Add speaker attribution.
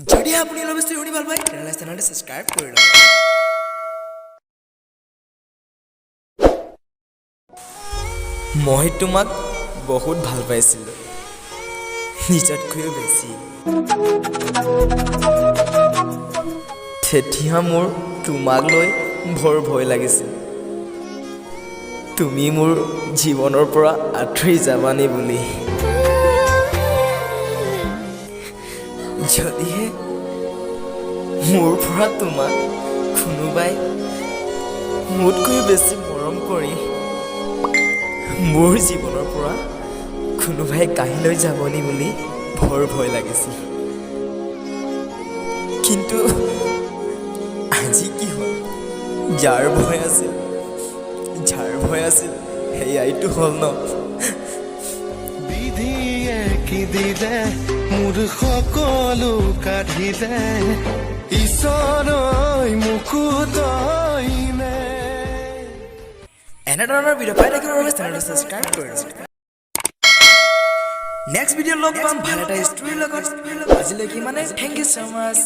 Speaker 1: যদি আপুনি অলপ বেছি শুনি ভাল পায় তেনেহ'লে চেনেলটো ছাবস্ক্ৰাইব কৰি লওক। মই তোমাক বহুত ভাল পাইছিলোঁ, নিজতকৈও বেছি। তেতিয়া মোৰ তোমাক লৈ বৰ ভয় লাগিছিল, তুমি মোৰ জীৱনৰ পৰা আঁতৰি যাবানি বুলি। যদিহে মোৰ পৰা তোমাক কোনোবাই মোতকৈ বেছি মৰম কৰি মোৰ জীৱনৰ পৰা কোনোবাই কাঢ়ি লৈ যাবনি বুলি বৰ ভয় লাগিছিল। কিন্তু আজি কি হ'ল, যাৰ ভয় আছিল সেয়াইতো হ'ল ন।
Speaker 2: বিধিয়ে কি দিলে মোৰ সকলো কাঢ়িলে, ঈশ্বৰই মোকো তইনে।
Speaker 1: এনেধৰণৰ ভিডিঅ' পাই থাকিবৰ বাবে চেনেলটো ছাবস্ক্ৰাইব কৰি লওক। নেক্সট ভিডিঅ' লগ পাম ভাল এটা ষ্টৰীৰ লগত। আজিলৈকে মানে থেংক ইউ so much।